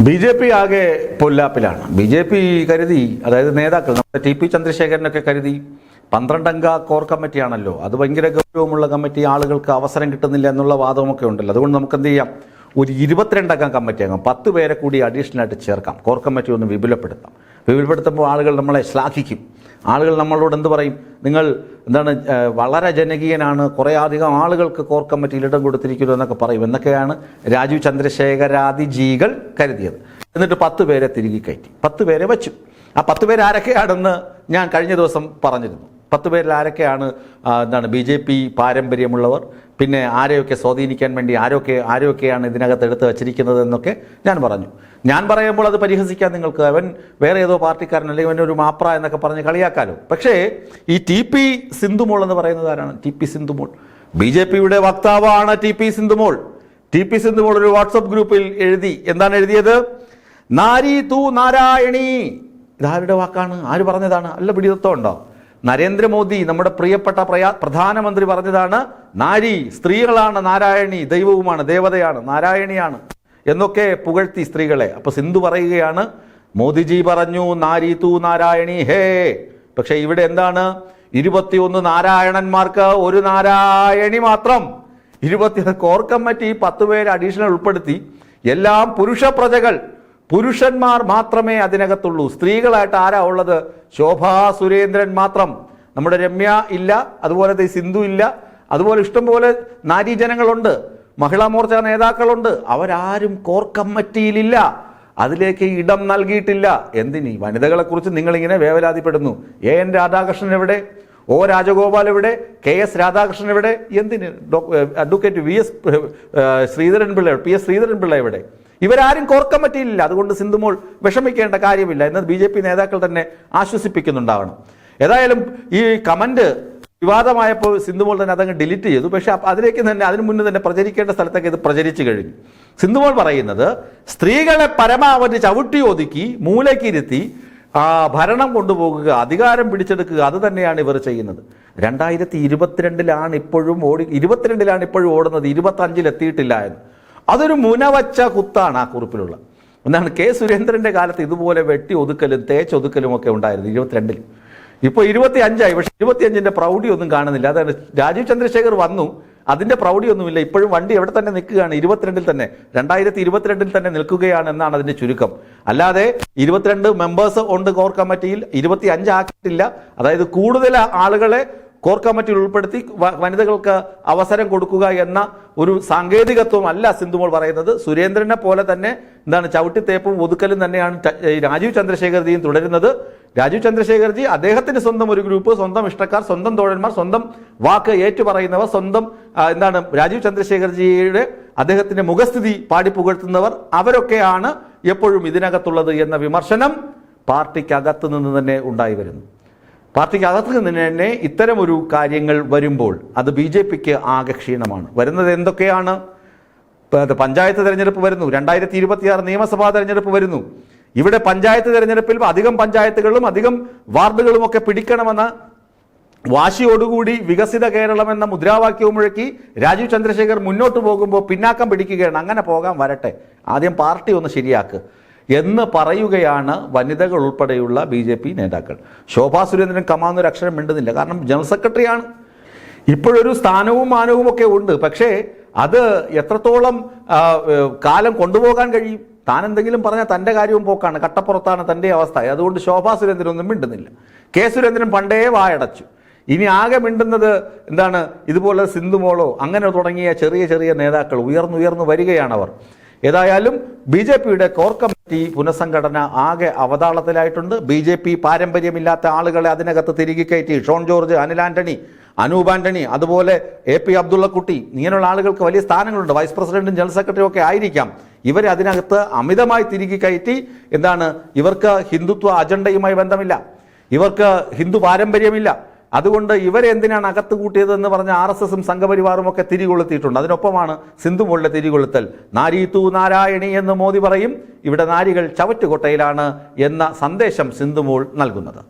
BJP ആകെ പൊല്ലാപ്പിലാണ്. BJP കരുതി, അതായത് നേതാക്കൾ നമ്മുടെ TP ചന്ദ്രശേഖരനൊക്കെ കരുതി 12-അംഗ കോർ കമ്മിറ്റിയാണല്ലോ, അത് ഭയങ്കര ഗൗരവമുള്ള കമ്മിറ്റി, ആളുകൾക്ക് അവസരം കിട്ടുന്നില്ല എന്നുള്ള വാദമൊക്കെ ഉണ്ടല്ലോ. അതുകൊണ്ട് നമുക്ക് എന്ത് ചെയ്യാം, ഒരു 22-അംഗ കമ്മിറ്റി ആകാം, 10 പേരെ കൂടി അഡീഷണൽ ആയിട്ട് ചേർക്കാം, കോർ കമ്മിറ്റി ഒന്ന് വിപുലപ്പെടുത്തുമ്പോൾ ആളുകൾ നമ്മളെ ശ്ലാഘിക്കും. ആളുകൾ നമ്മളോട് എന്ത് പറയും, നിങ്ങൾ എന്താണ് വളരെ ജനകീയനാണ്, കുറേ അധികം ആളുകൾക്ക് കോർ കമ്മിറ്റിയിൽ ഇടം കൊടുത്തിരിക്കുന്നു എന്നൊക്കെ പറയും എന്നൊക്കെയാണ് രാജീവ് ചന്ദ്രശേഖരാദിജികൾ കരുതിയത്. എന്നിട്ട് 10 പേരെ തിരികെ കയറ്റി, 10 പേരെ വെച്ചു. ആ 10 പേര് ആരൊക്കെയാണെന്ന് ഞാൻ കഴിഞ്ഞ ദിവസം പറഞ്ഞിരുന്നു. 10 പേരിൽ ആരൊക്കെയാണ് BJP പാരമ്പര്യമുള്ളവർ, പിന്നെ ആരെയൊക്കെ സ്വാധീനിക്കാൻ വേണ്ടി ആരൊക്കെയാണ് ഇതിനകത്ത് എടുത്ത് വച്ചിരിക്കുന്നത് എന്നൊക്കെ ഞാൻ പറഞ്ഞു. ഞാൻ പറയുമ്പോൾ അത് പരിഹസിക്കാൻ നിങ്ങൾക്ക്, അവൻ വേറെ ഏതോ പാർട്ടിക്കാരൻ അല്ലെങ്കിൽ അവനൊരു മാപ്ര എന്നൊക്കെ പറഞ്ഞ് കളിയാക്കാലോ. പക്ഷേ ഈ TP സിന്ധുമോൾ എന്ന് പറയുന്നത് ആരാണ്? TP സിന്ധുമോൾ BJPയുടെ വക്താവാണ്. TP സിന്ധുമോൾ ഒരു വാട്സപ്പ് ഗ്രൂപ്പിൽ എഴുതി. എന്താണ് എഴുതിയത്? നാരി തൂ നാരായണി. ഇതാരുടെ വാക്കാണ്? ആര് പറഞ്ഞതാണ്? അല്ല പിടിതത്വം ഉണ്ടോ? നരേന്ദ്രമോദി, നമ്മുടെ പ്രിയപ്പെട്ട പ്രധാനമന്ത്രി പറഞ്ഞതാണ്. നാരി, സ്ത്രീകളാണ് നാരായണി, ദൈവവുമാണ്, ദേവതയാണ്, നാരായണിയാണ് എന്നൊക്കെ പുകഴ്ത്തി സ്ത്രീകളെ. അപ്പൊ സിന്ധു പറയുകയാണ്, മോദിജി പറഞ്ഞു നാരി തൂ നാരായണി ഹേ. പക്ഷെ ഇവിടെ എന്താണ്? 21 നാരായണന്മാർക്ക് ഒരു നാരായണി മാത്രം. 21 കോർ കമ്മിറ്റി 10 പേര് അഡീഷണൽ ഉൾപ്പെടുത്തി. എല്ലാം പുരുഷ പ്രജകൾ, പുരുഷന്മാർ മാത്രമേ അതിനകത്തുള്ളൂ. സ്ത്രീകളായിട്ട് ആരാ ഉള്ളത്? ശോഭാ സുരേന്ദ്രൻ മാത്രം. നമ്മുടെ രമ്യ ഇല്ല, അതുപോലെ സിന്ധു ഇല്ല, അതുപോലെ ഇഷ്ടംപോലെ നാരീജനങ്ങളുണ്ട്, മഹിളാ മോർച്ച നേതാക്കളുണ്ട്. അവരാരും കോർ കമ്മിറ്റിയിലില്ല, അതിലേക്ക് ഇടം നൽകിയിട്ടില്ല. എന്തിന്? വനിതകളെ കുറിച്ച് നിങ്ങളിങ്ങനെ വേവലാതിപ്പെടുന്നു. AN രാധാകൃഷ്ണൻ എവിടെ? O രാജഗോപാൽ എവിടെ? KS രാധാകൃഷ്ണൻ എവിടെ? എന്തിന്? അഡ്വക്കേറ്റ് PS ശ്രീധരൻപിള്ള എവിടെ? ഇവരാരും കോർ കമ്മിറ്റിയിലില്ല. അതുകൊണ്ട് സിന്ധുമോൾ വിഷമിക്കേണ്ട കാര്യമില്ല എന്ന് BJP നേതാക്കൾ തന്നെ ആശ്വസിപ്പിക്കുന്നുണ്ടാവണം. ഏതായാലും ഈ കമന്റ് വിവാദമായപ്പോൾ സിന്ധുമോൾ തന്നെ അതങ്ങ് ഡിലീറ്റ് ചെയ്തു. പക്ഷെ അതിന് മുന്നേ തന്നെ പ്രചരിക്കേണ്ട സ്ഥലത്തൊക്കെ ഇത് പ്രചരിച്ചു കഴിഞ്ഞു. സിന്ധുമോൾ പറയുന്നത്, സ്ത്രീകളെ പരമാവധി ചവിട്ടി ഒതുക്കി മൂലക്കിരുത്തി ഭരണം കൊണ്ടുപോകുക, അധികാരം പിടിച്ചെടുക്കുക, അത് തന്നെയാണ് ഇവർ ചെയ്യുന്നത്. 2022-ലാണ് ഇപ്പോഴും ഓടുന്നത്, 25-ൽ എത്തിയിട്ടില്ല എന്ന്. അതൊരു മുനവച്ച കുത്താണ് ആ കുറിപ്പിലുള്ള. എന്താണ്? K സുരേന്ദ്രന്റെ കാലത്ത് ഇതുപോലെ വെട്ടി ഒതുക്കലും തേച്ചൊതുക്കലും ഒക്കെ ഉണ്ടായിരുന്നു 22-ൽ. ഇപ്പോൾ 25ആയി. പക്ഷെ 25ന്റെ പ്രൗഢി ഒന്നും കാണുന്നില്ല. അതാണ് രാജീവ് ചന്ദ്രശേഖർ വന്നു, അതിന്റെ പ്രൗഢി ഒന്നുമില്ല. ഇപ്പോഴും വണ്ടി എവിടെ തന്നെ നിൽക്കുകയാണ്? 2022-ൽ തന്നെ നിൽക്കുകയാണ് എന്നാണ് അതിന്റെ ചുരുക്കം. അല്ലാതെ 22 മെമ്പേഴ്സ് ഉണ്ട് കോർ കമ്മിറ്റിയിൽ, 25 ആക്കിയിട്ടില്ല. അതായത് കൂടുതൽ ആളുകളെ കോർ കമ്മിറ്റിയിൽ ഉൾപ്പെടുത്തി വനിതകൾക്ക് അവസരം കൊടുക്കുക എന്ന ഒരു സാങ്കേതികത്വം അല്ല സിന്ധുമോൾ പറയുന്നത്. സുരേന്ദ്രനെ പോലെ തന്നെ ചവിട്ടിത്തേപ്പും ഒതുക്കലും തന്നെയാണ് രാജീവ് ചന്ദ്രശേഖർജിയും തുടരുന്നത്. രാജീവ് ചന്ദ്രശേഖർജി അദ്ദേഹത്തിന് സ്വന്തം ഒരു ഗ്രൂപ്പ്, സ്വന്തം ഇഷ്ടക്കാർ, സ്വന്തം തോഴന്മാർ, സ്വന്തം വാക്ക് ഏറ്റുപറയുന്നവർ, രാജീവ് ചന്ദ്രശേഖർജിയുടെ അദ്ദേഹത്തിന്റെ മുഖസ്ഥിതി പാടിപ്പുകഴ്ത്തുന്നവർ, അവരൊക്കെയാണ് എപ്പോഴും ഇതിനകത്തുള്ളത് എന്ന വിമർശനം പാർട്ടിക്കകത്ത് നിന്ന് തന്നെ ഉണ്ടായി വരുന്നു. പാർട്ടിക്കകത്ത് നിന്ന് തന്നെ ഇത്തരമൊരു കാര്യങ്ങൾ വരുമ്പോൾ അത് BJPക്ക് ആകെ ക്ഷീണമാണ്. വരുന്നത് എന്തൊക്കെയാണ്? പഞ്ചായത്ത് തെരഞ്ഞെടുപ്പ് വരുന്നു, 2026 നിയമസഭാ തെരഞ്ഞെടുപ്പ് വരുന്നു. ഇവിടെ പഞ്ചായത്ത് തെരഞ്ഞെടുപ്പിൽ അധികം പഞ്ചായത്തുകളും അധികം വാർഡുകളും ഒക്കെ പിടിക്കണമെന്ന വാശിയോടുകൂടി വികസിത കേരളം എന്ന മുദ്രാവാക്യവും മുഴക്കി രാജീവ് ചന്ദ്രശേഖർ മുന്നോട്ട് പോകുമ്പോൾ പിന്നാക്കം പിടിക്കുകയാണ്. അങ്ങനെ പോകാൻ വരട്ടെ, ആദ്യം പാർട്ടി ഒന്ന് ശരിയാക്ക് എന്ന് പറയുകയാണ് വനിതകൾ ഉൾപ്പെടെയുള്ള BJP നേതാക്കൾ. ശോഭാ സുരേന്ദ്രൻ കമാന്നൊരു അക്ഷരം മിണ്ടുന്നില്ല. കാരണം ജനറൽ സെക്രട്ടറിയാണ്. ഇപ്പോഴൊരു സ്ഥാനവും മാനവും ഒക്കെ ഉണ്ട്. പക്ഷേ അത് എത്രത്തോളം കാലം കൊണ്ടുപോകാൻ കഴിയും? താൻ എന്തെങ്കിലും പറഞ്ഞാൽ തൻ്റെ കാര്യവും പോക്കാണ്, കട്ടപ്പുറത്താണ് തൻ്റെ അവസ്ഥ. അതുകൊണ്ട് ശോഭാ സുരേന്ദ്രൻ ഒന്നും മിണ്ടുന്നില്ല. K സുരേന്ദ്രൻ പണ്ടേ വായടച്ചു. ഇനി ആകെ മിണ്ടുന്നത് ഇതുപോലെ സിന്ധുമോളോ അങ്ങനെ തുടങ്ങിയ ചെറിയ നേതാക്കൾ ഉയർന്നു വരികയാണവർ. ഏതായാലും BJPയുടെ കോർ കമ്മിറ്റി പുനഃസംഘടന ആകെ അവതാളത്തിലായിട്ടുണ്ട്. BJP പാരമ്പര്യമില്ലാത്ത ആളുകളെ അതിനകത്ത് തിരികെ കയറ്റി. ഷോൺ ജോർജ്, അനിൽ ആന്റണി, അനൂപ് ആന്റണി, അതുപോലെ AP അബ്ദുള്ളക്കുട്ടി, ഇങ്ങനെയുള്ള ആളുകൾക്ക് വലിയ സ്ഥാനങ്ങളുണ്ട്. വൈസ് പ്രസിഡന്റും ജനറൽ സെക്രട്ടറിയും ഒക്കെ ആയിരിക്കാം. ഇവരെ അതിനകത്ത് അമിതമായി തിരികെ കയറ്റി. ഇവർക്ക് ഹിന്ദുത്വ അജണ്ടയുമായി ബന്ധമില്ല, ഇവർക്ക് ഹിന്ദു പാരമ്പര്യമില്ല. അതുകൊണ്ട് ഇവരെ എന്തിനാണ് അകത്ത് കൂട്ടിയതെന്ന് പറഞ്ഞ RSSും സംഘപരിവാറും ഒക്കെ തിരികൊളുത്തിയിട്ടുണ്ട്. അതിനൊപ്പമാണ് സിന്ധുമോളുടെ തിരികൊളുത്തൽ. നാരി തൂ നാരായണി എന്ന് മോദി പറയും, ഇവിടെ നാരികൾ ചവറ്റുകൊട്ടയിലാണ് എന്ന സന്ദേശം സിന്ധുമോൾ നൽകുന്നത്.